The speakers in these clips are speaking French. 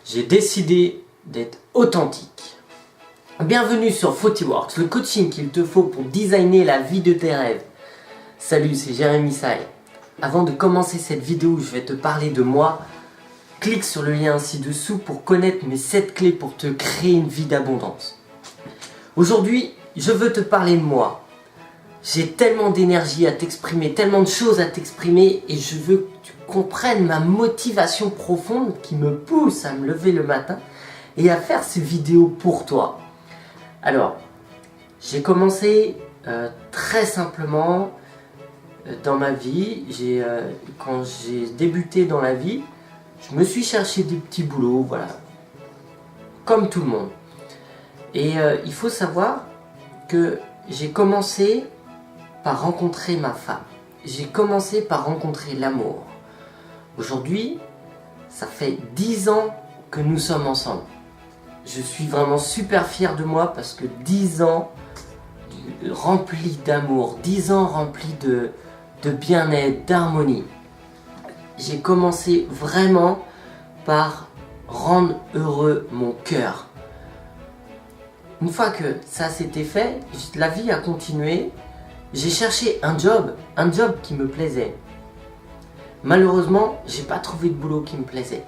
J'ai décidé d'être authentique. Bienvenue sur Photiworks, le coaching qu'il te faut pour designer la vie de tes rêves. Salut, c'est Jérémy Saï. Avant de commencer cette vidéo où je vais te parler de moi, clique sur le lien ci-dessous pour connaître mes 7 clés pour te créer une vie d'abondance. Aujourd'hui, je veux te parler de moi. J'ai tellement d'énergie à t'exprimer, tellement de choses à t'exprimer et je veux que tu comprennes ma motivation profonde qui me pousse à me lever le matin et à faire ces vidéos pour toi. Alors, j'ai commencé très simplement dans ma vie. Quand j'ai débuté dans la vie, je me suis cherché des petits boulots, voilà, comme tout le monde. Et il faut savoir que j'ai commencé par rencontrer ma femme. J'ai commencé par rencontrer l'amour. Aujourd'hui, ça fait 10 ans que nous sommes ensemble. Je suis vraiment super fier de moi parce que 10 ans remplis d'amour, 10 ans remplis de bien-être, d'harmonie. J'ai commencé vraiment par rendre heureux mon cœur. Une fois que ça s'était fait, la vie a continué. J'ai cherché un job qui me plaisait. Malheureusement, j'ai pas trouvé de boulot qui me plaisait.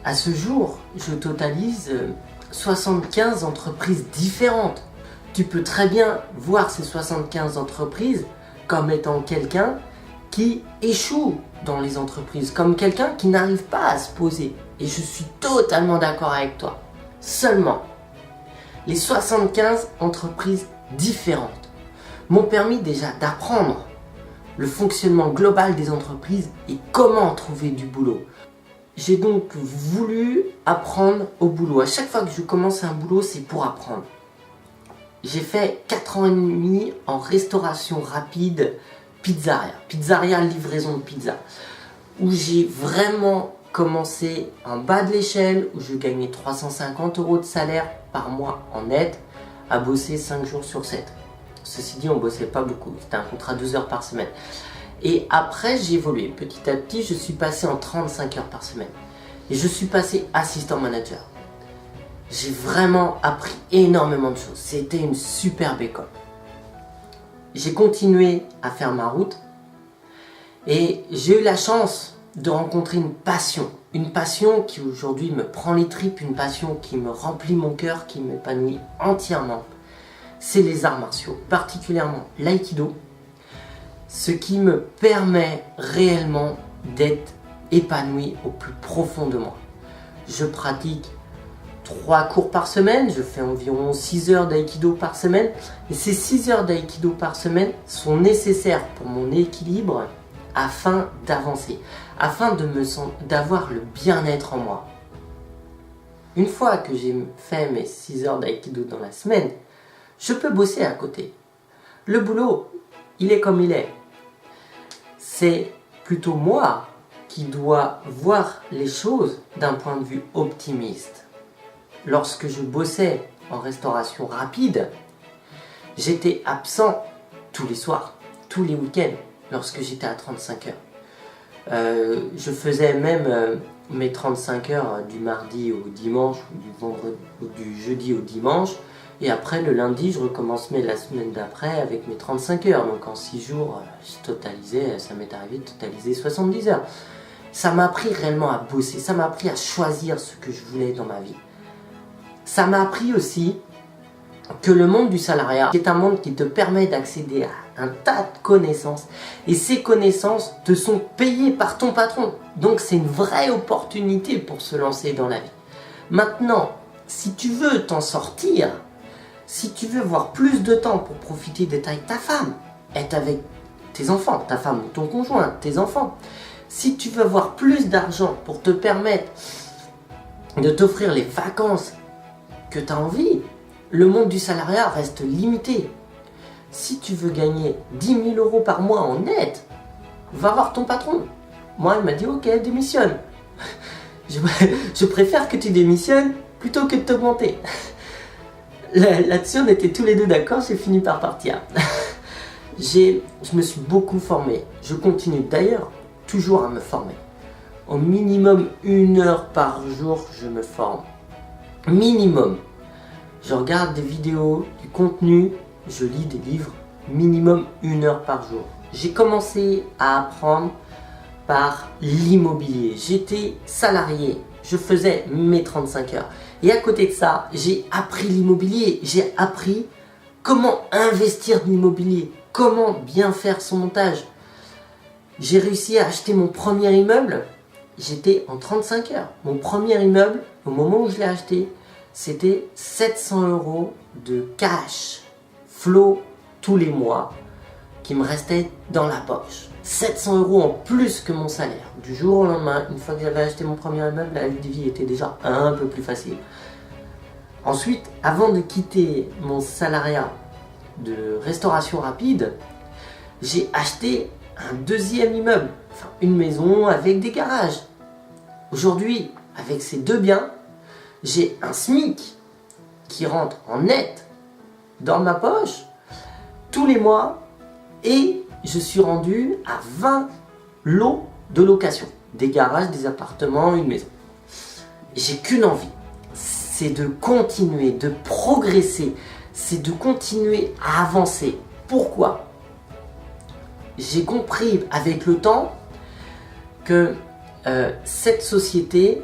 À ce jour, je totalise 75 entreprises différentes. Tu peux très bien voir ces 75 entreprises comme étant quelqu'un qui échoue dans les entreprises, comme quelqu'un qui n'arrive pas à se poser. Et je suis totalement d'accord avec toi. Seulement, les 75 entreprises différentes m'ont permis déjà d'apprendre le fonctionnement global des entreprises et comment trouver du boulot. J'ai donc voulu apprendre au boulot. À chaque fois que je commence un boulot, c'est pour apprendre. J'ai fait 4 ans et demi en restauration rapide, pizzeria livraison de pizza, où j'ai vraiment commencé en bas de l'échelle, où je gagnais 350 € de salaire par mois en net, à bosser 5 jours sur 7. Ceci dit, on ne bossait pas beaucoup, c'était un contrat 12 heures par semaine. Et après, j'ai évolué. Petit à petit, je suis passé en 35 heures par semaine. Et je suis passé assistant manager. J'ai vraiment appris énormément de choses. C'était une superbe école. J'ai continué à faire ma route. Et j'ai eu la chance de rencontrer une passion. Une passion qui aujourd'hui me prend les tripes. Une passion qui me remplit mon cœur, qui m'épanouit entièrement. C'est les arts martiaux, particulièrement l'aïkido, ce qui me permet réellement d'être épanoui au plus profond de moi. Je pratique 3 cours par semaine, je fais environ 6 heures d'aïkido par semaine, et ces 6 heures d'aïkido par semaine sont nécessaires pour mon équilibre afin d'avancer, afin d'avoir le bien-être en moi. Une fois que j'ai fait mes 6 heures d'aïkido dans la semaine, je peux bosser à côté. Le boulot, il est comme il est. C'est plutôt moi qui dois voir les choses d'un point de vue optimiste. Lorsque je bossais en restauration rapide, j'étais absent tous les soirs, tous les week-ends, lorsque j'étais à 35 heures. Je faisais même mes 35 heures du mardi au dimanche, ou du jeudi au dimanche. Et après, le lundi, je recommençais la semaine d'après avec mes 35 heures. Donc en 6 jours, ça m'est arrivé de totaliser 70 heures. Ça m'a appris réellement à bosser. Ça m'a appris à choisir ce que je voulais dans ma vie. Ça m'a appris aussi que le monde du salariat est un monde qui te permet d'accéder à un tas de connaissances. Et ces connaissances te sont payées par ton patron. Donc c'est une vraie opportunité pour se lancer dans la vie. Maintenant, si tu veux t'en sortir, si tu veux avoir plus de temps pour profiter d'être avec ta femme, être avec tes enfants, ta femme ou ton conjoint, tes enfants, si tu veux avoir plus d'argent pour te permettre de t'offrir les vacances que tu as envie, le monde du salariat reste limité. Si tu veux gagner 10 000 € par mois en net, va voir ton patron. Moi, il m'a dit « Ok, démissionne. Je préfère que tu démissionnes plutôt que de t'augmenter. » Là-dessus, on était tous les deux d'accord, j'ai fini par partir. Je me suis beaucoup formé. Je continue d'ailleurs toujours à me former. Au minimum 1 heure par jour, je me forme. Minimum. Je regarde des vidéos, du contenu, je lis des livres. Minimum 1 heure par jour. J'ai commencé à apprendre par l'immobilier. J'étais salarié. Je faisais mes 35 heures. Et à côté de ça, j'ai appris l'immobilier. J'ai appris comment investir dans l'immobilier. Comment bien faire son montage. J'ai réussi à acheter mon premier immeuble. J'étais en 35 heures. Mon premier immeuble, au moment où je l'ai acheté, c'était 700 € de cash flow tous les mois qui me restait dans la poche. 700 € en plus que mon salaire. Du jour au lendemain, une fois que j'avais acheté mon premier immeuble, la vie était déjà un peu plus facile. Ensuite, avant de quitter mon salariat de restauration rapide, j'ai acheté un deuxième immeuble, enfin une maison avec des garages. Aujourd'hui, avec ces 2 biens, j'ai un SMIC qui rentre en net dans ma poche tous les mois et je suis rendu à 20 lots de location, des garages, des appartements, une maison. J'ai qu'une envie, c'est de continuer, de progresser, c'est de continuer à avancer. Pourquoi ? J'ai compris avec le temps que cette société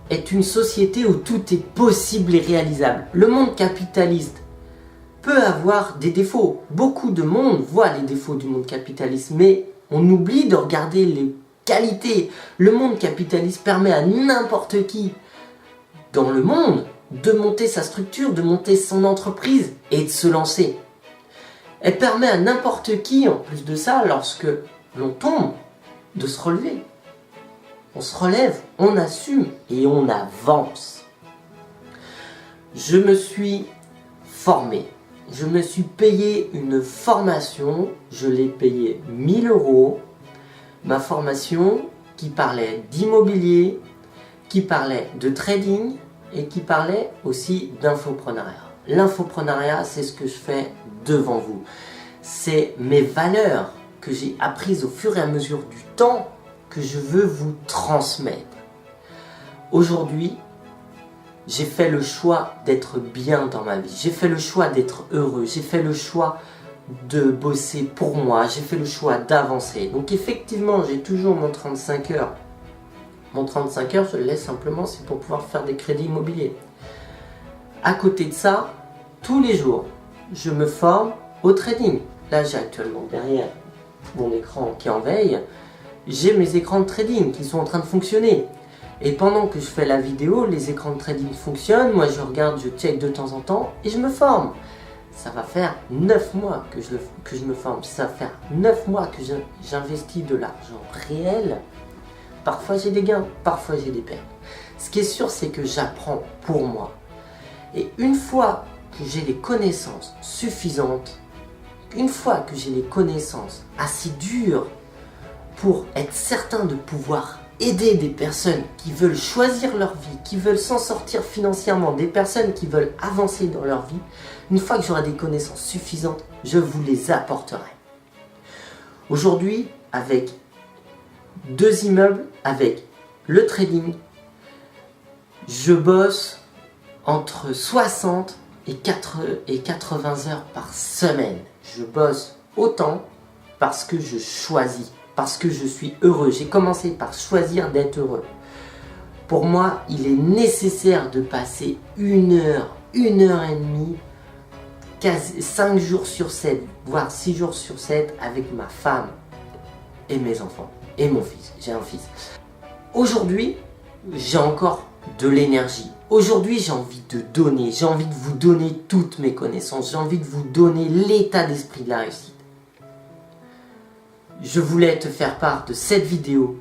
est une société où tout est possible et réalisable. Le monde capitaliste peut avoir des défauts. Beaucoup de monde voit les défauts du monde capitaliste, mais on oublie de regarder les qualités. Le monde capitaliste permet à n'importe qui dans le monde de monter sa structure, de monter son entreprise et de se lancer. Elle permet à n'importe qui, en plus de ça, lorsque l'on tombe, de se relever. On se relève, on assume et on avance. Je me suis formé. Je me suis payé une formation. Je l'ai payée 1 000 €. Ma formation qui parlait d'immobilier, qui parlait de trading et qui parlait aussi d'infoprenariat. L'infoprenariat, c'est ce que je fais devant vous. C'est mes valeurs que j'ai apprises au fur et à mesure du temps que je veux vous transmettre. Aujourd'hui, j'ai fait le choix d'être bien dans ma vie. J'ai fait le choix d'être heureux. J'ai fait le choix de bosser pour moi. J'ai fait le choix d'avancer. Donc effectivement, j'ai toujours mon 35 heures. Mon 35 heures, je le laisse simplement, c'est pour pouvoir faire des crédits immobiliers. À côté de ça, tous les jours, je me forme au trading. Là, j'ai actuellement derrière mon écran qui en veille, j'ai mes écrans de trading qui sont en train de fonctionner. Et pendant que je fais la vidéo, les écrans de trading fonctionnent, moi je regarde, je check de temps en temps et je me forme. Ça va faire 9 mois que je me forme, ça va faire 9 mois que j'investis de l'argent réel. Parfois j'ai des gains, parfois j'ai des pertes. Ce qui est sûr, c'est que j'apprends pour moi. Et une fois que j'ai les connaissances suffisantes, une fois que j'ai les connaissances assez dures pour être certain de pouvoir aider des personnes qui veulent choisir leur vie, qui veulent s'en sortir financièrement, des personnes qui veulent avancer dans leur vie, une fois que j'aurai des connaissances suffisantes, je vous les apporterai. Aujourd'hui, avec 2 immeubles, avec le trading, je bosse entre 60 et 80 heures par semaine. Je bosse autant parce que je choisis, parce que je suis heureux. J'ai commencé par choisir d'être heureux. Pour moi, il est nécessaire de passer 1 heure, 1 heure et demie, 5 jours sur 7, voire 6 jours sur 7 avec ma femme et mes enfants et mon fils. J'ai un fils. Aujourd'hui, j'ai encore de l'énergie. Aujourd'hui, j'ai envie de donner, j'ai envie de vous donner toutes mes connaissances, j'ai envie de vous donner l'état d'esprit de la réussite. Je voulais te faire part de cette vidéo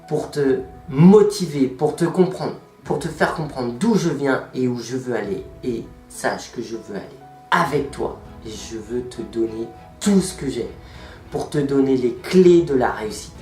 pour te motiver, pour te comprendre, pour te faire comprendre d'où je viens et où je veux aller. Et sache que je veux aller avec toi. Et je veux te donner tout ce que j'ai pour te donner les clés de la réussite.